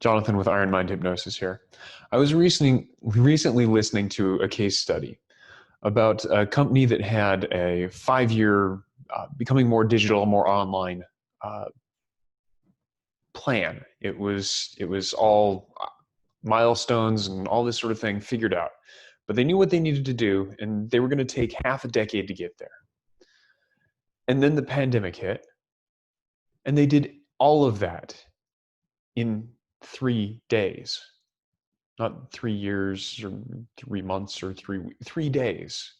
Jonathan with Iron Mind Hypnosis here. I was recently listening to a case study about a company that had a 5 year becoming more digital, more online uh, plan. It was all milestones and all this sort of thing figured out, but they knew what they needed to do, and they were going to take half a decade to get there. And then the pandemic hit, and they did all of that in 3 days. Not 3 years or 3 months or 3 days.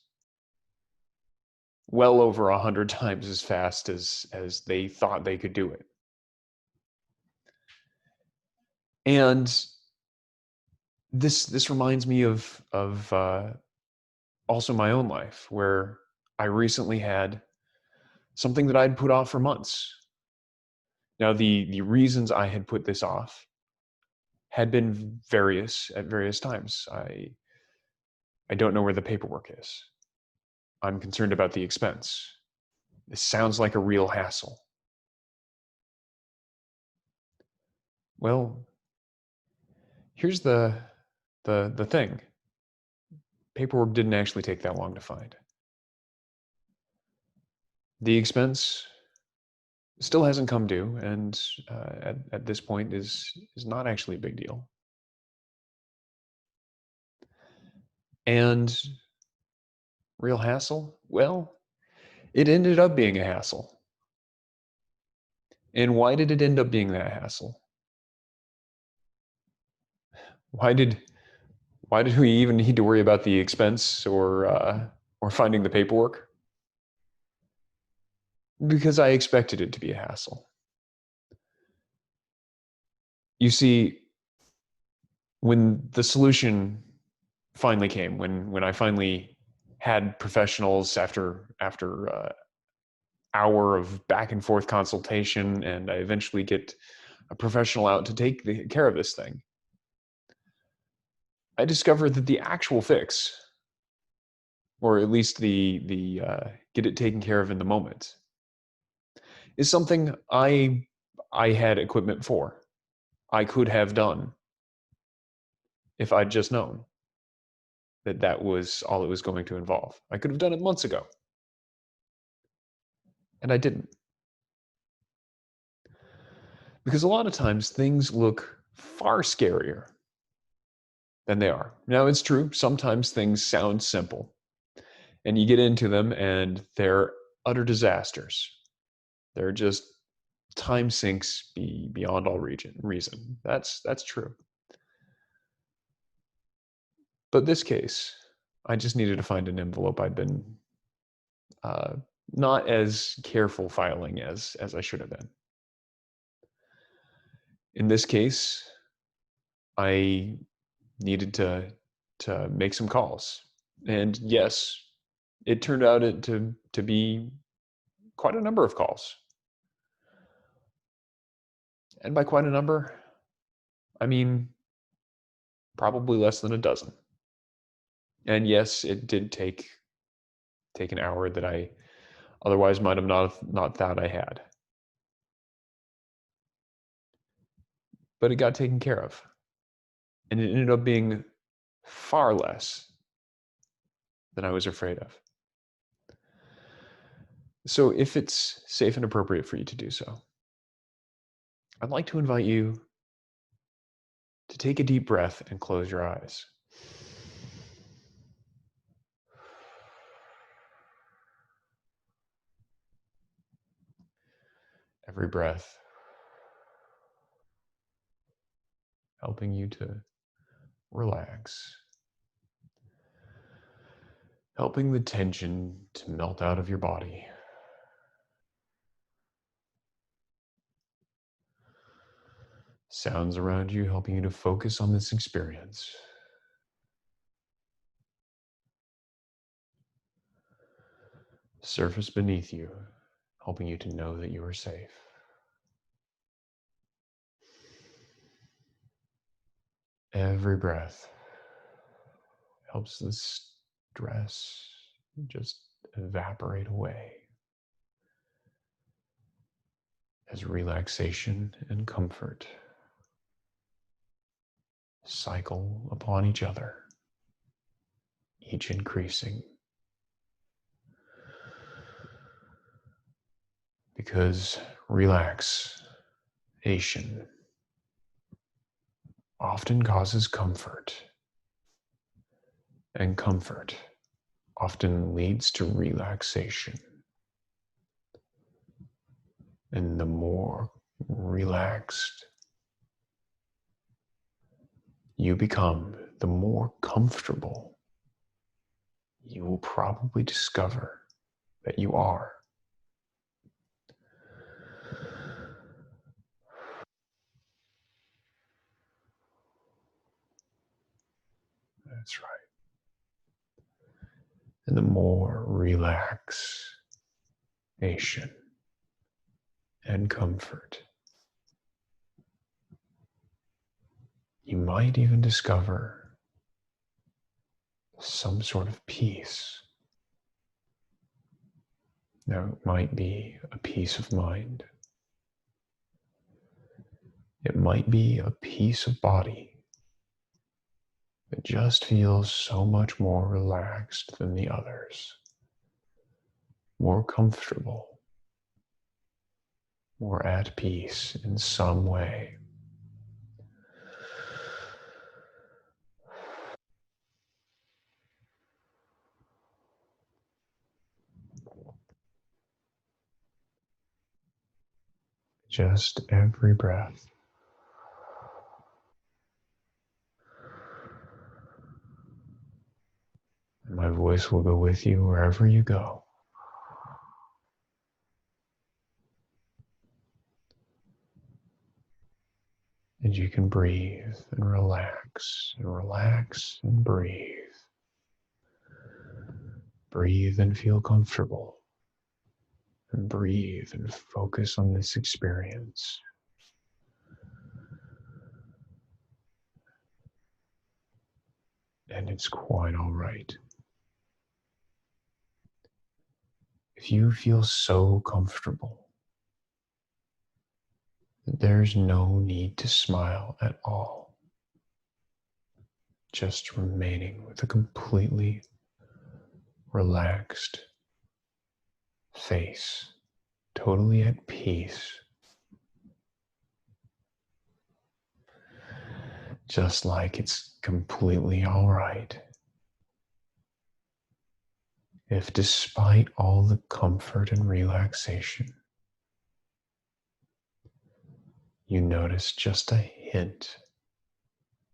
Well over 100 times as fast as they thought they could do it. And this reminds me of also my own life, where I recently had something that I'd put off for months. Now the reasons I had put this off had been various at various times. I don't know where the paperwork is. I'm concerned about the expense. This sounds like a real hassle. Well, here's the thing. Paperwork didn't actually take that long to find. The expense still hasn't come due, and at this point is not actually a big deal. And real hassle? Well, it ended up being a hassle. And why did it end up being that hassle? Why did why did we even need to worry about the expense or finding the paperwork? Because I expected it to be a hassle. You see, when the solution finally came, when I finally had professionals after hour of back and forth consultation, and I eventually get a professional out to take care of this thing, I discovered that the actual fix, or at least the get it taken care of in the moment, is something I had equipment for. I could have done if I'd just known that that was all it was going to involve. I could have done it months ago, and I didn't. Because a lot of times things look far scarier than they are. Now, it's true, sometimes things sound simple, and you get into them and they're utter disasters. They're just time sinks beyond all reason. That's true. But this case, I just needed to find an envelope I'd been uh, not as careful filing as I should have been. In this case, I needed to make some calls, and yes, it turned out to be quite a number of calls. And by quite a number, I mean probably less than a dozen. And yes, it did take an hour that I otherwise might have not thought I had. But it got taken care of. And it ended up being far less than I was afraid of. So if it's safe and appropriate for you to do so, I'd like to invite you to take a deep breath and close your eyes. Every breath helping you to relax, helping the tension to melt out of your body. Sounds around you helping you to focus on this experience. Surface beneath you, helping you to know that you are safe. Every breath helps the stress just evaporate away as relaxation and comfort cycle upon each other, each increasing. Because relaxation often causes comfort, and comfort often leads to relaxation. And the more relaxed you become, the more comfortable you will probably discover that you are. That's right. And the more relaxation and comfort, you might even discover some sort of peace. Now, it might be a peace of mind. It might be a peace of body that just feels so much more relaxed than the others, more comfortable, more at peace in some way. Just every breath. And my voice will go with you wherever you go. And you can breathe and relax and relax and breathe. Breathe and feel comfortable. And breathe and focus on this experience. And it's quite all right. If you feel so comfortable that there's no need to smile at all, just remaining with a completely relaxed face, totally at peace, just like it's completely all right. If despite all the comfort and relaxation, you notice just a hint,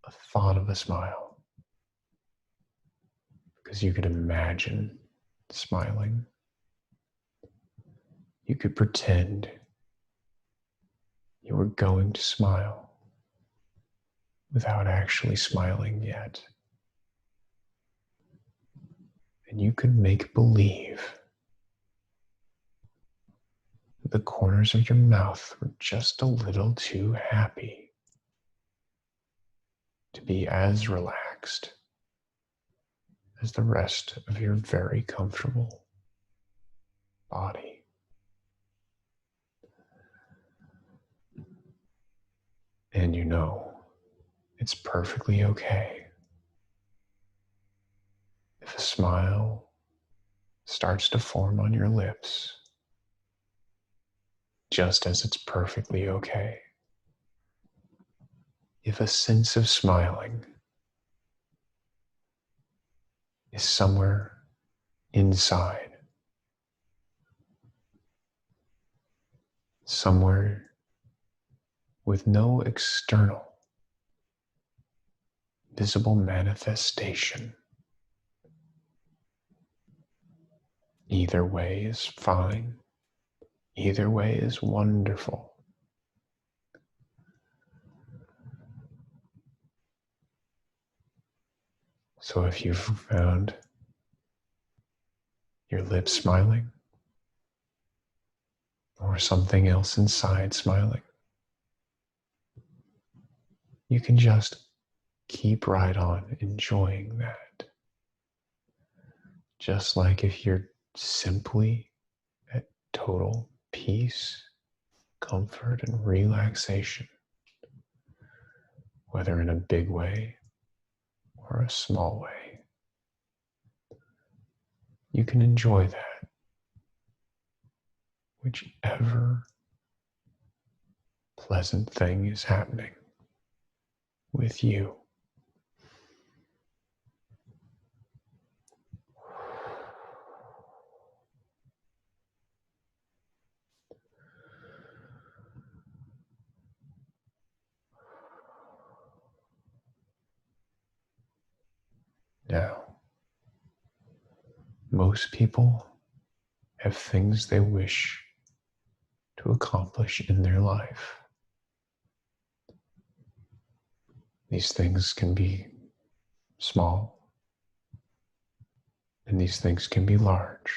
a thought of a smile, because you could imagine smiling. You could pretend you were going to smile without actually smiling yet. And you could make believe that the corners of your mouth were just a little too happy to be as relaxed as the rest of your very comfortable body. And you know it's perfectly okay if a smile starts to form on your lips, just as it's perfectly okay if a sense of smiling is somewhere inside, somewhere with no external visible manifestation. Either way is fine. Either way is wonderful. So if you've found your lips smiling or something else inside smiling, you can just keep right on enjoying that. Just like if you're simply at total peace, comfort, and relaxation, whether in a big way or a small way. You can enjoy that, whichever pleasant thing is happening with you. Now, most people have things they wish to accomplish in their life. These things can be small, and these things can be large.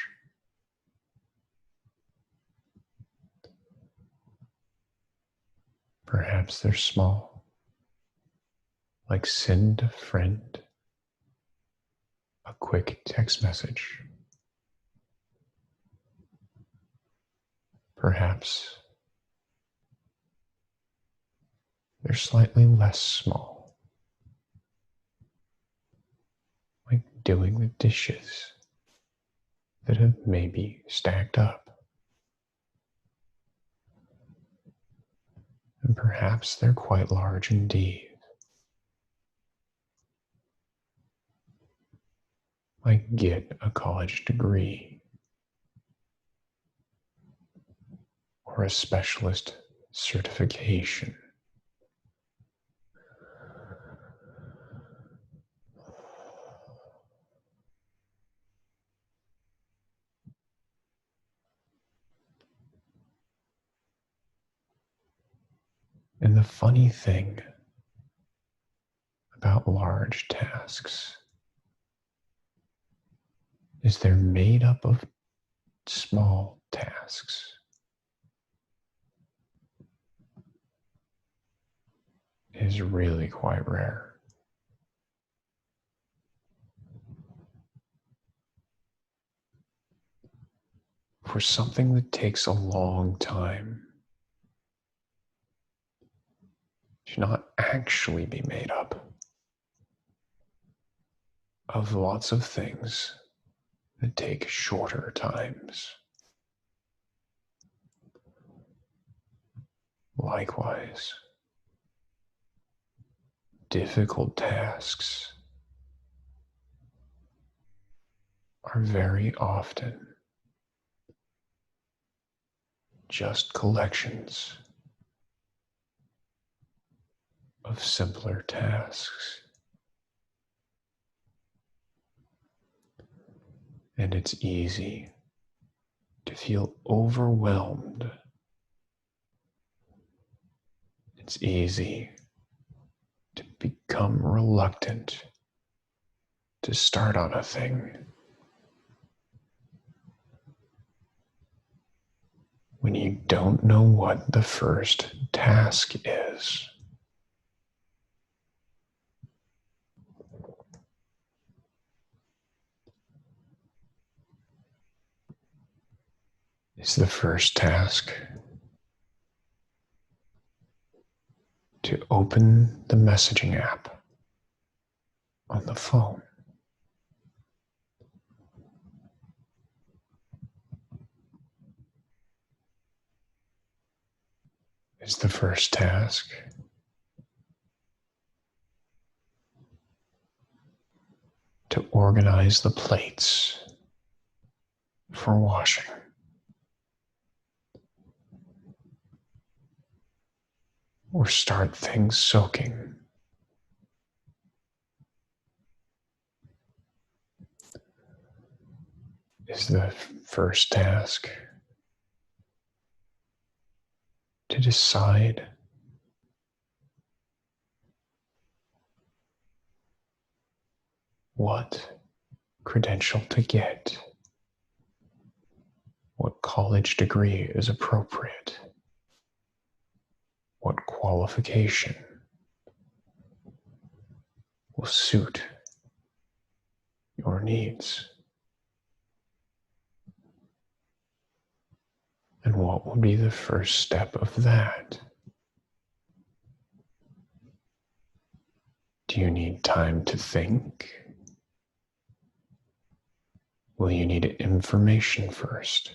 Perhaps they're small, like send a friend a quick text message. Perhaps they're slightly less small, like doing the dishes that have maybe stacked up. And perhaps they're quite large indeed, like get a college degree or a specialist certification. And the funny thing about large tasks is they're made up of small tasks. It is really quite rare. For something that takes a long time to not actually be made up of lots of things that take shorter times. Likewise, difficult tasks are very often just collections of simpler tasks. And it's easy to feel overwhelmed. It's easy to become reluctant to start on a thing when you don't know what the first task is. Is the first task to open the messaging app on the phone? Is the first task to organize the plates for washing? Or start things soaking? Is the first task to decide what credential to get, what college degree is appropriate, what qualification will suit your needs, and what will be the first step of that? Do you need time to think? Will you need information first?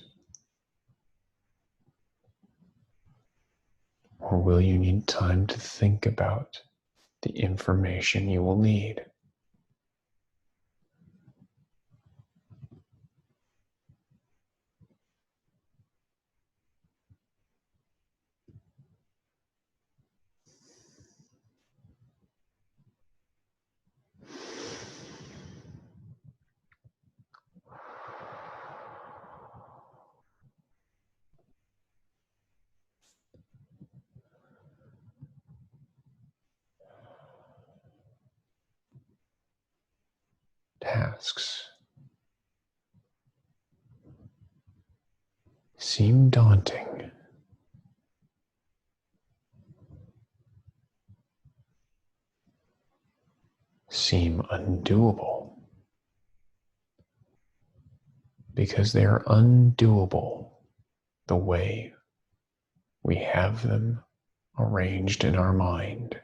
Or will you need time to think about the information you will need? Tasks seem daunting. Seem undoable because they are undoable the way we have them arranged in our mind.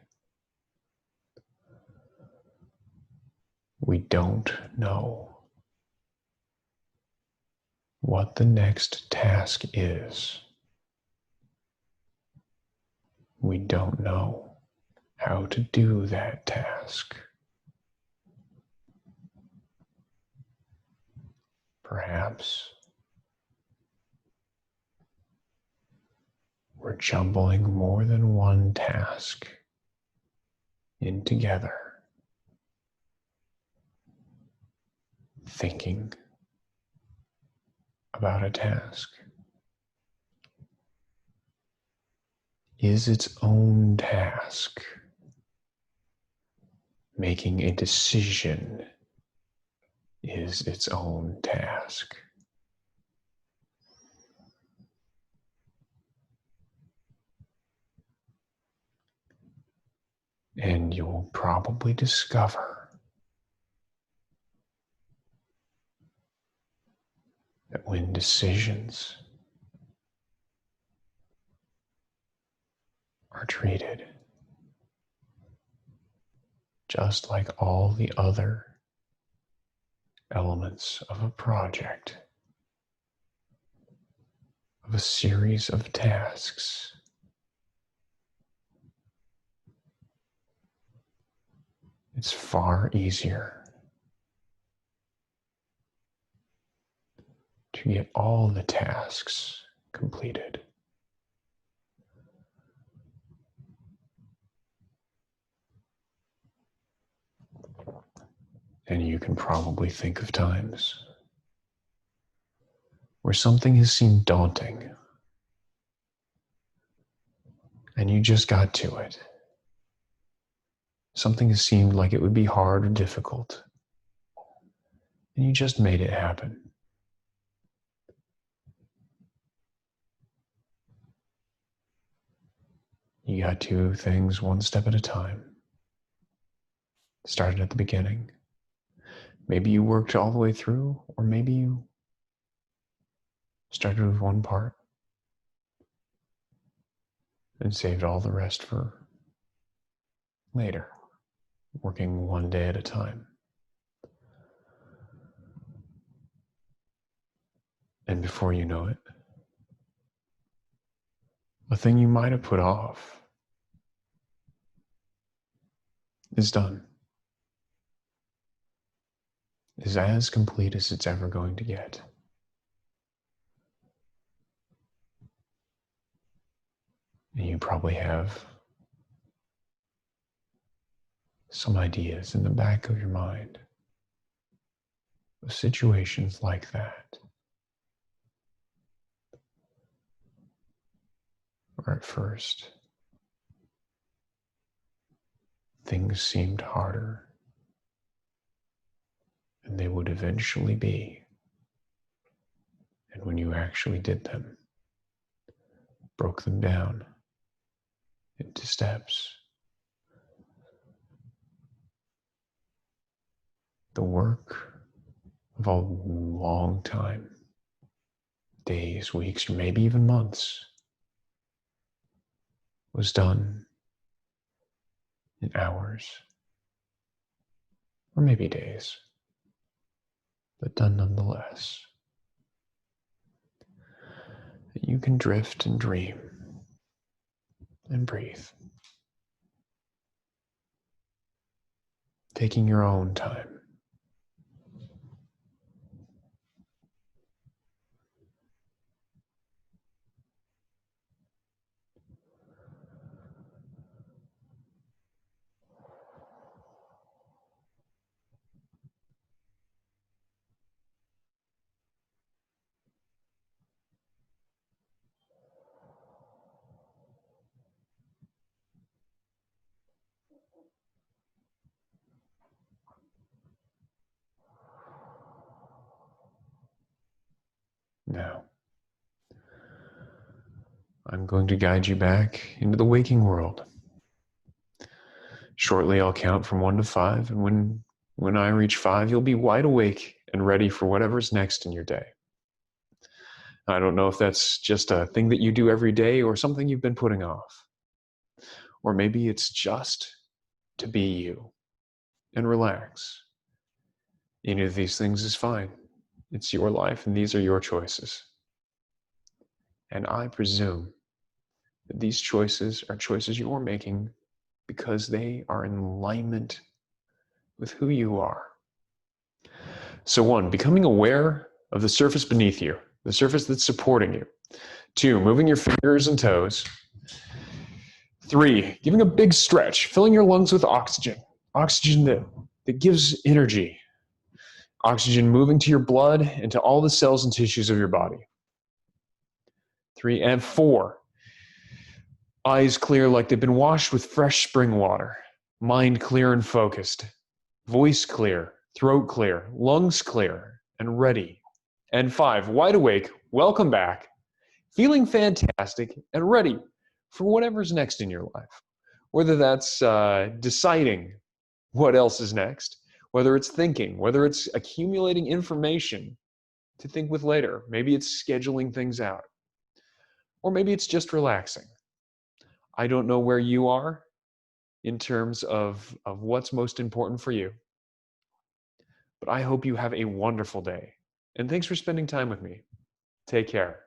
We don't know what the next task is. We don't know how to do that task. Perhaps we're jumbling more than one task in together, thinking about a task is its own task. Making a decision is its own task. And you will probably discover that when decisions are treated just like all the other elements of a project, of a series of tasks, it's far easier to get all the tasks completed. And you can probably think of times where something has seemed daunting and you just got to it. Something has seemed like it would be hard or difficult, and you just made it happen. You got to things one step at a time. Started at the beginning. Maybe you worked all the way through, or maybe you started with one part and saved all the rest for later, working one day at a time. And before you know it, a thing you might have put off is done. Is as complete as it's ever going to get. And you probably have some ideas in the back of your mind of situations like that, where at first things seemed harder than they would eventually be. And when you actually did them, broke them down into steps, the work of a long time, days, weeks, or maybe even months, was done in hours or maybe days, but done nonetheless. You can drift and dream and breathe, taking your own time. Now, I'm going to guide you back into the waking world. Shortly, I'll count from 1 to 5, and when I reach 5, you'll be wide awake and ready for whatever's next in your day. I don't know if that's just a thing that you do every day or something you've been putting off. Or maybe it's just to be you and relax. Any of these things is fine. It's your life, and these are your choices. And I presume that these choices are choices you're making because they are in alignment with who you are. So 1, becoming aware of the surface beneath you, the surface that's supporting you. 2, moving your fingers and toes. 3, giving a big stretch, filling your lungs with oxygen that gives energy. Oxygen moving to your blood and to all the cells and tissues of your body. 3 and 4, eyes clear like they've been washed with fresh spring water. Mind clear and focused. Voice clear, throat clear, lungs clear, and ready. And 5, wide awake, welcome back, feeling fantastic and ready for whatever's next in your life. Whether that's deciding what else is next, whether it's thinking, whether it's accumulating information to think with later, maybe it's scheduling things out, or maybe it's just relaxing. I don't know where you are in terms of what's most important for you, but I hope you have a wonderful day. And thanks for spending time with me. Take care.